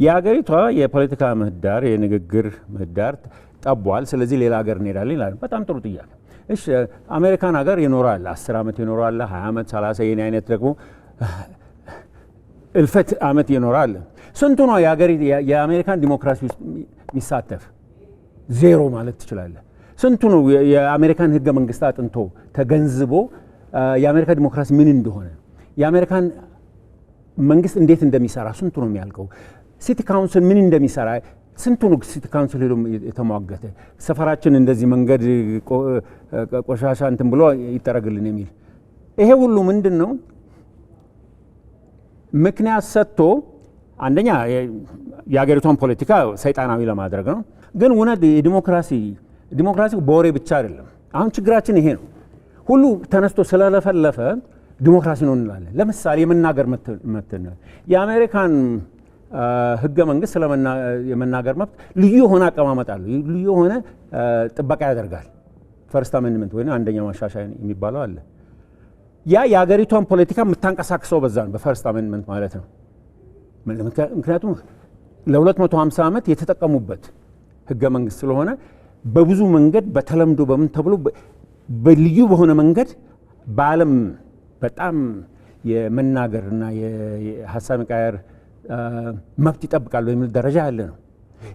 የሀገሪቷ የፖለቲካ ምህዳር የንግግር ምህዳር ጠቧል። ስለዚህ ሌላ ሀገር እንሄዳለን ይላል። በጣም ጥሩ ጥያቄ። እሺ አሜሪካን ሀገር ይኖራል 10 ዓመት ይኖራል 20 ዓመት 30 የኔ አይነት ደግሞ እልፈት ዓመት ይኖራል። ስንቱ ነው የአሜሪካን ዲሞክራሲ ውስጥ የሚሳተፍ? ዜሮ ማለት ትችላለህ። ስንቱ ነው የአሜሪካን ህገ መንግስት አጥንቶ ተገንዝቦ የአሜሪካ ዲሞክራሲ ምን እንደሆነ የአሜሪካን መንግስት እንዴት እንደሚሰራ ስንቱ ነው የሚያልቀው? ሲቲ ካውንስል ምን እንደሚሰራ ስንቱ ነው ሲቲ ካውንስል ሄዶ የተሟገተ? ሰፈራችን እንደዚህ መንገድ ቆሻሻ እንትን ብሎ ይጠረግልን የሚል ይሄ ሁሉ ምንድን ነው? ምክንያት ሰጥቶ አንደኛ የሀገሪቷን ፖለቲካ ሰይጣናዊ ለማድረግ ነው። ግን እውነት ዲሞክራሲ በወሬ ብቻ አይደለም። አሁን ችግራችን ይሄ ነው። ሁሉ ተነስቶ ስለለፈለፈ ዲሞክራሲ ነው እንላለን። ለምሳሌ የመናገር መብት የአሜሪካን ህገ መንግስት የመናገር መብት ልዩ የሆነ አቀማመጥ አለው። ልዩ የሆነ ጥበቃ ያደርጋል። ፈርስት አሜንድመንት ወይ አንደኛው ማሻሻያ የሚባለው አለ። ያ የሀገሪቷን ፖለቲካ የምታንቀሳቅሰው በዛ ነው፣ በፈርስት አሜንድመንት ማለት ነው። ምክንያቱም ለ250 ዓመት የተጠቀሙበት ህገ መንግስት ስለሆነ በብዙ መንገድ በተለምዶ በምን ተብሎ በልዩ በሆነ መንገድ በዓለም በጣም የመናገርና የሀሳብ መቃየር መብት ይጠብቃል በሚል ደረጃ ያለ ነው።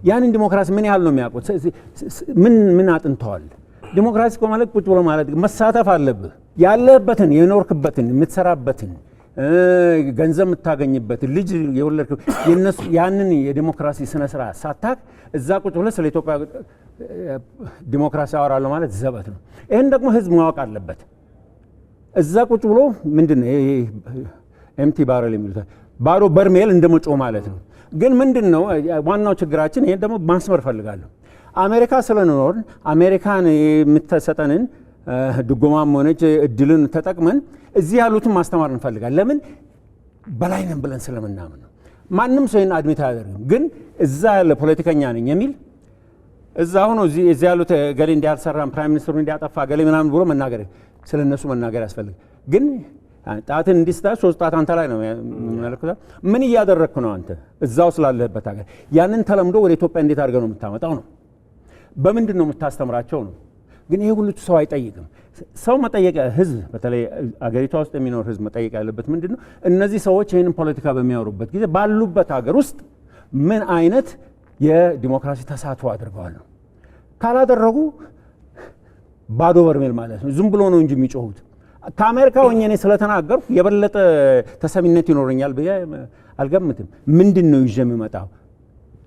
ያንን ዲሞክራሲ ምን ያህል ነው የሚያውቁት? ምን አጥንተዋል? ዲሞክራሲ ማለት ቁጭ ብሎ ማለት መሳተፍ አለብህ። ያለበትን የኖርክበትን የምትሰራበትን ገንዘብ የምታገኝበትን ልጅ የወለድከው የነሱ ያንን የዲሞክራሲ ስነ ስርዓት ሳታክ እዛ ቁጭ ብለህ ስለ ኢትዮጵያ ዲሞክራሲ አወራለሁ ማለት ዘበት ነው። ይህን ደግሞ ህዝብ ማወቅ አለበት። እዛ ቁጭ ብሎ ምንድነው ኤምቲ ባረል የሚሉት ባዶ በርሜል እንደመጮህ ማለት ነው። ግን ምንድነው ዋናው ችግራችን? ይሄን ደግሞ ማስመር ፈልጋለሁ። አሜሪካ ስለኖርን አሜሪካን የምትሰጠንን ድጎማም ሆነች እድልን ተጠቅመን እዚህ ያሉትን ማስተማር እንፈልጋለን። ለምን? በላይ ነን ብለን ስለምናምን ነው። ማንም ሰው ይሄን አድሚት አያደርግም። ግን እዛ ያለ ፖለቲከኛ ነኝ የሚል እዛ ሆኖ እዚህ ያሉት ገሌ እንዲያልሰራም ፕራይም ሚኒስትሩ እንዲያጠፋ ገሌ ምናምን ብሎ መናገር ስለነሱ መናገር ያስፈልግ። ግን ጣትን እንዲስታ ሶስት ጣት አንተ ላይ ነው የሚመለከተው። ምን እያደረግክ ነው አንተ እዛው ስላለህበት ሀገር? ያንን ተለምዶ ወደ ኢትዮጵያ እንዴት አድርገህ ነው የምታመጣው ነው? በምንድን ነው የምታስተምራቸው ነው? ግን ይሄ ሁሉ ሰው አይጠይቅም። ሰው መጠየቅ ህዝብ በተለይ አገሪቷ ውስጥ የሚኖር ህዝብ መጠየቅ ያለበት ምንድን ነው? እነዚህ ሰዎች ይህንን ፖለቲካ በሚያወሩበት ጊዜ ባሉበት ሀገር ውስጥ ምን አይነት የዲሞክራሲ ተሳትፎ አድርገዋል ነው? ካላደረጉ ባዶ በርሜል ማለት ነው። ዝም ብሎ ነው እንጂ የሚጮሁት። ከአሜሪካ ሆኜ እኔ ስለተናገርኩ የበለጠ ተሰሚነት ይኖረኛል ብዬ አልገምትም። ምንድን ነው ይዤ የምመጣው?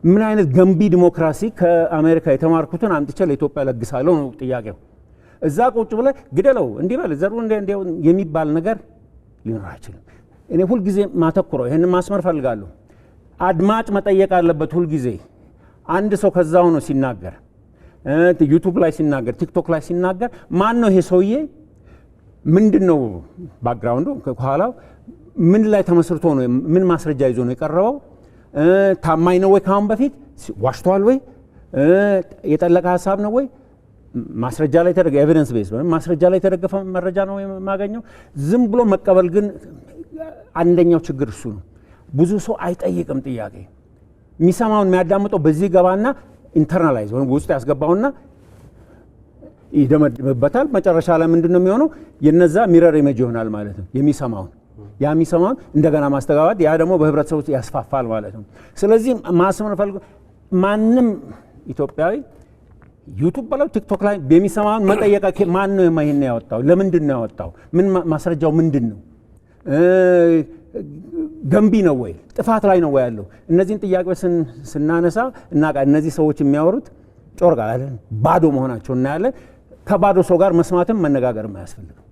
ምን አይነት ገንቢ ዲሞክራሲ ከአሜሪካ የተማርኩትን አምጥቼ ለኢትዮጵያ ለግሳለሁ ነው ጥያቄው። እዛ ቁጭ ብለህ ግደለው እንዲህ በል ዘሩ እንዲያው የሚባል ነገር ሊኖር አይችልም። እኔ ሁልጊዜ ማተኩረው ይሄንን ማስመር ፈልጋለሁ። አድማጭ መጠየቅ አለበት ሁልጊዜ። አንድ ሰው ከዛ ሆኖ ሲናገር ዩቲዩብ ላይ ሲናገር ቲክቶክ ላይ ሲናገር ማን ነው ይሄ ሰውዬ? ምንድነው ባክግራውንዱ? ከኋላው ምን ላይ ተመስርቶ ነው? ምን ማስረጃ ይዞ ነው የቀረበው? ታማኝ ነው ወይ? ካሁን በፊት ዋሽቷል ወይ? የጠለቀ ሀሳብ ነው ወይ? ማስረጃ ላይ ተደገፈ ኤቪደንስ ቤዝ ነው ማስረጃ ላይ ተደገፈ መረጃ ነው የማገኘው። ዝም ብሎ መቀበል ግን አንደኛው ችግር እሱ ነው። ብዙ ሰው አይጠይቅም ጥያቄ። የሚሰማውን የሚያዳምጠው በዚህ ገባና ኢንተርናላይዝ ወይ ውስጥ ያስገባውና ይደመድምበታል። መጨረሻ ላይ ምንድነው የሚሆነው? የነዛ ሚረር ኢሜጅ ይሆናል ማለት ነው የሚሰማውን። ያ የሚሰማውን እንደገና ማስተጋባት፣ ያ ደግሞ በህብረተሰቡ ውስጥ ያስፋፋል ማለት ነው። ስለዚህ ማስመር ፈልጎ ማንም ኢትዮጵያዊ ዩቲዩብ በለው ቲክቶክ ላይ የሚሰማውን መጠየቅ ማን ነው ይሄን ያወጣው? ለምንድን ነው ያወጣው? ምን ማስረጃው ምንድን ነው? ገንቢ ነው ወይ? ጥፋት ላይ ነው ወይ ያለው? እነዚህን ጥያቄዎች ስናነሳ እና እነዚህ ሰዎች የሚያወሩት ጮርጋ ባዶ መሆናቸው እናያለን። ከባዶ ሰው ጋር መስማትም መነጋገርም አያስፈልግም።